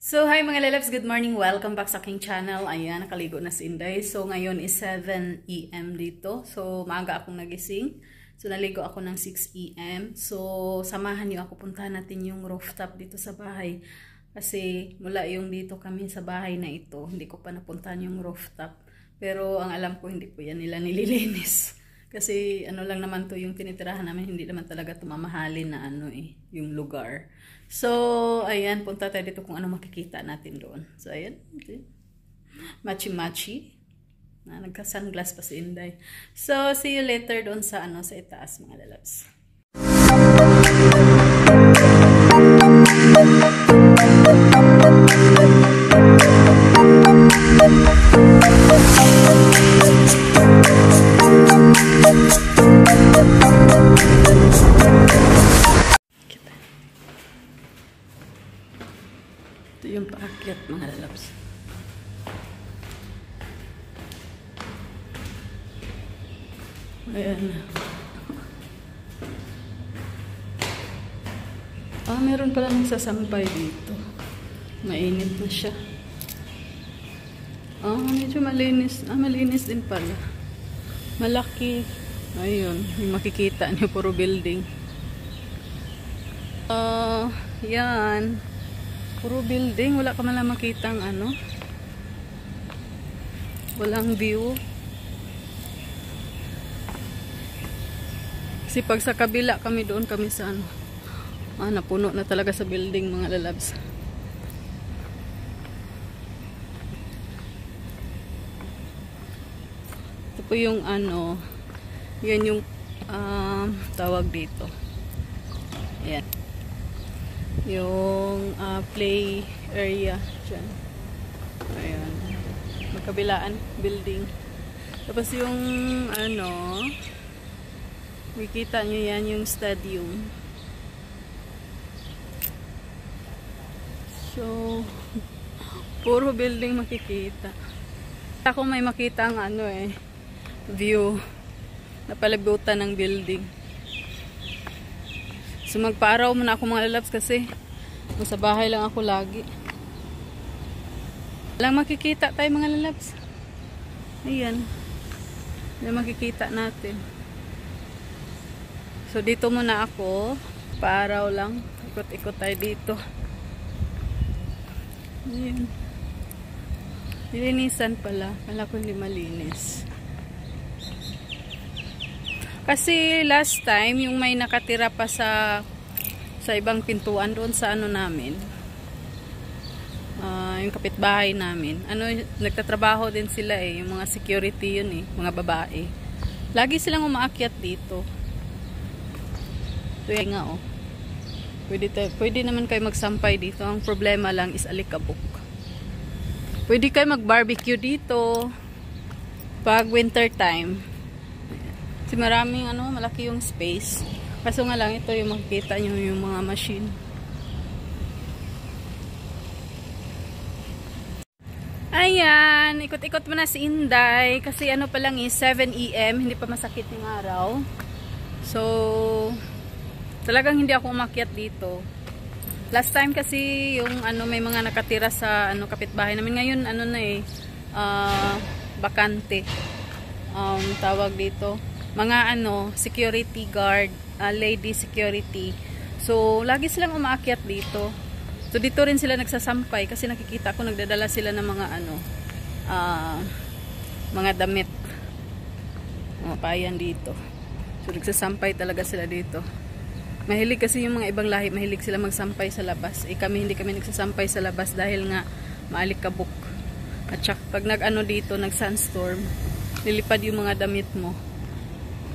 So, hi mga lalabs, good morning. Welcome back sa aking channel. Ayan, nakaligo na si Inday. So, ngayon is 7 AM dito. So, maaga akong nagising. So, naligo ako ng 6 AM. So, samahan niyo ako, puntahan natin yung rooftop dito sa bahay. Kasi, mula yung dito kami sa bahay na ito, hindi ko pa napuntahan yung rooftop. Pero, ang alam ko, hindi po yan nila nililinis. Kasi, ano lang naman to yung tinitirahan namin, hindi naman talaga tumamahalin na yung lugar. So, ayan, punta tayo dito kung ano makikita natin doon. So, ayan, okay. Machi-machi. Nagka-sunglass pa si Inday. So, see you later doon sa sa itaas, mga lalabs. Ito yung paakyat, mga lalabs. Ayan. Meron pala nagsasampay dito. Mainit na siya. Medyo malinis. Malinis din pala. Malaki. Ayun, yung makikita niyo, puro building. Yan. Puro building, wala ka man lang makitang walang view. Kasi pag sa kabila kami, doon kami sa napuno na talaga sa building, mga lalabs. Ito po yung yan yung tawag dito. Ayan. Yung play area dyan. Ayan. Magkabilaan building. Tapos yung makikita nyo yan yung stadium. So, puro building makikita. Ako may makita ang view na palabutan ng building. So, magpaaraw muna ako, mga lalabs, kasi sa bahay lang ako lagi. Walang makikita tayo, mga lalabs. Ayan. Yan makikita natin. So, dito muna ako. Paaraw lang. Ikot-ikot tayo dito. Ayan. Nilinisan pala. Kala ko hindi malinis. Kasi last time, yung may nakatira pa sa ibang pintuan doon sa namin. Yung kapitbahay namin. Nagtatrabaho din sila yung mga security yun mga babae. Lagi silang umaakyat dito. Ito nga Pwede naman kayo magsampay dito. Ang problema lang is alikabok. Pwede kayo mag-barbecue dito pag winter time. Kasi maraming malaki yung space. Kaso nga lang, ito yung makikita nyo yung mga machine. Ayan, ikot-ikot mo na si Inday. Kasi pa lang 7 AM, hindi pa masakit yung araw. So, talagang hindi ako umakyat dito. Last time kasi yung may mga nakatira sa kapitbahay namin. Ngayon bakante. Tawag dito. Mga security guard, lady security. So, lagi silang umaakyat dito. So, dito rin sila nagsasampay kasi nakikita ko nagdadala sila ng mga mga damit. Mga payan dito. So, nagsasampay talaga sila dito. Mahilig kasi yung mga ibang lahi, mahilig sila magsampay sa labas. Kami hindi kami nagsasampay sa labas dahil nga maalikabok. At saka pag dito, nag-sunstorm, lilipad yung mga damit mo.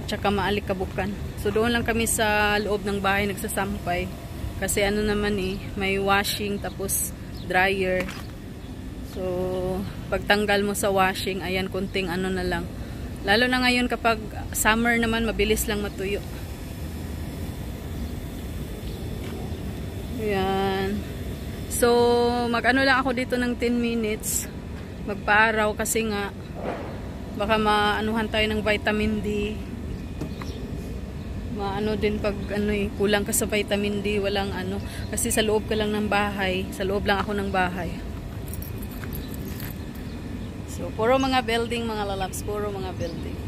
Tsaka maalikabukan. So doon lang kami sa loob ng bahay nagsasampay. Kasi naman may washing tapos dryer. So pagtanggal mo sa washing, ayan, kunting na lang. Lalo na ngayon kapag summer naman, mabilis lang matuyo. Ayan. So lang ako dito ng 10 minutes. Magpaaraw kasi nga baka maanuhan tayo ng vitamin D. maano din pag kulang ka sa vitamin D, walang kasi sa loob ka lang ng bahay, sa loob lang ako ng bahay. So puro mga building mga lalabs, puro mga building.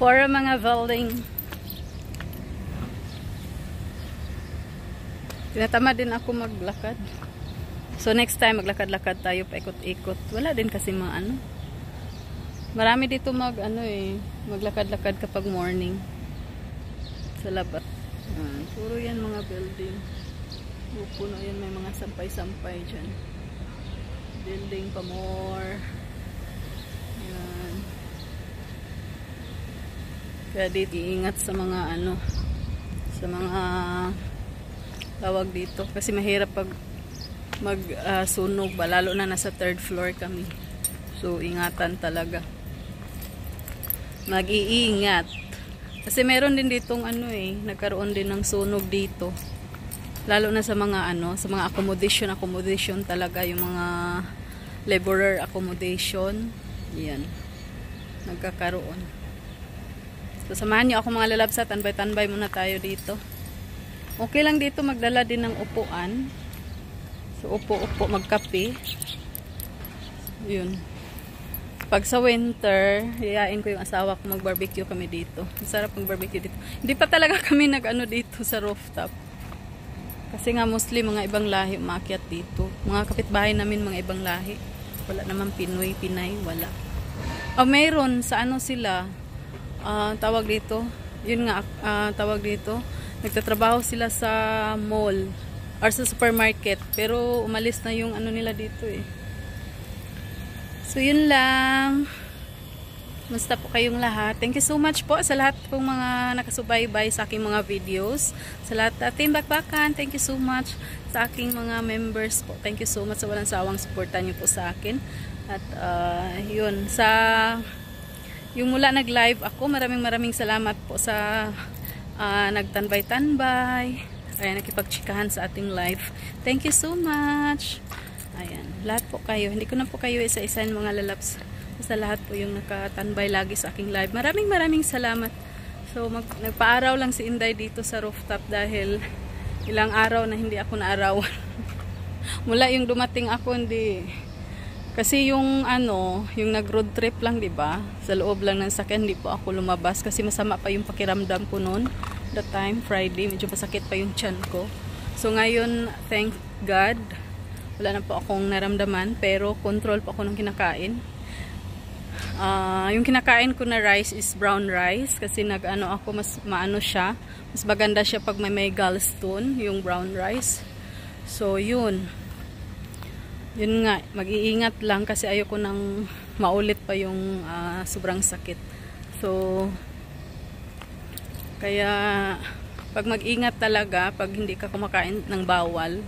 Puro mga building. Tinatamad din ako maglakad. So next time maglakad-lakad tayo paikot-ikot. Wala din kasi mga marami dito maglakad-lakad kapag morning. Sa labas. Puro yan mga building. Puno yan, may mga sampay-sampay dyan. Building pa more. Yan. Kaya dito iingat sa mga sa mga tawag dito. Kasi mahirap pag sunog ba, lalo na nasa 3rd floor kami. So ingatan talaga, mag-iingat kasi meron din ditong nagkaroon din ng sunog dito, lalo na sa mga sa mga accommodation talaga, yung mga laborer accommodation, yan nagkakaroon. So samahan niyo ako mga lalabsa, tanbay-tanbay muna tayo dito. Okay lang dito magdala din ng upuan. So, upo-upo, magkape. Yun. Pag sa winter, hiyain ko yung asawa ko, mag-barbecue kami dito. Masarap mag-barbecue dito. Hindi pa talaga kami dito sa rooftop. Kasi nga mostly mga ibang lahi umakyat dito. Mga kapitbahay namin mga ibang lahi. Wala naman Pinoy, Pinay, wala. Mayroon sa sila, tawag dito. Yun nga, tawag dito. Nagtatrabaho sila sa mall or sa supermarket, pero umalis na yung nila dito So yun lang. Musta po kayong lahat? Thank you so much po sa lahat pong mga nakasubaybay sa aking mga videos. Sa lahat Team Bakbakan, thank you so much sa aking mga members po. Thank you so much sa walang sawang suporta niyo po sa akin. At yun, yung mula nag-live ako, maraming salamat po sa nagtanbay-tanbay. Ayan, nakipagchikahan sa ating live. Thank you so much. Ayan, lahat po kayo. Hindi ko na po kayo isa-isahin mga lalabs. Basta lahat po yung nakatanbay lagi sa aking live. Maraming salamat. So, nagpaaraw lang si Inday dito sa rooftop dahil ilang araw na hindi ako naarawan. Mula yung dumating ako, hindi. Kasi yung yung nag-road trip lang, diba? Sa loob lang ng sakyan, hindi po ako lumabas kasi masama pa yung pakiramdam ko noon. That time, Friday, medyo masakit pa yung tiyan ko. So ngayon, thank God, wala na po akong naramdaman, pero control po ako ng kinakain. Yung kinakain ko na rice is brown rice kasi ako, mas maano siya, mas maganda siya pag may gallstone, yung brown rice. So yun nga, mag-iingat lang kasi ayoko nang maulit pa yung sobrang sakit. So kaya pag mag-ingat talaga, pag hindi ka kumakain ng bawal,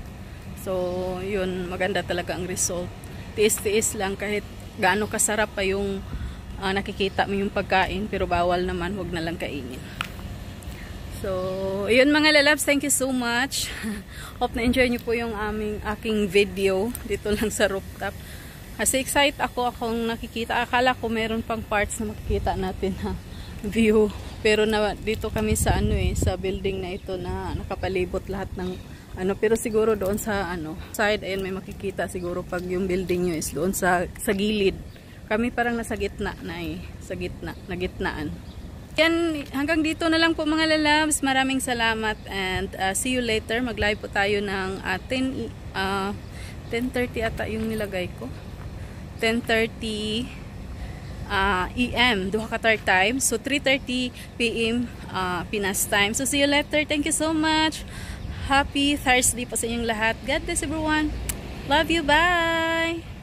so yun, maganda talaga ang result. Tiis-tiis lang kahit gaano kasarap pa yung nakikita mo yung pagkain, pero bawal naman, wag na lang kainin. So yun mga lalabs, thank you so much. Hope na enjoy nyo po yung aking video dito lang sa rooftop. Kasi excited akong nakikita. Akala ko meron pang parts na makikita natin view. Pero dito kami sa sa building na ito na nakapalibot lahat ng pero siguro doon sa side, ayun, may makikita siguro pag yung building nyo is doon sa gilid. Kami parang nasa gitna na sa gitna, na gitnaan. Yan, hanggang dito na lang po mga lalabs. Maraming salamat and see you later. Mag-live po tayo ng 10:30 ata yung nilagay ko. 10:30 AM, duha ka time. So 3:30 PM Pinas time. So see you later. Thank you so much. Happy Thursday po sa inyong lahat. God bless everyone. Love you. Bye.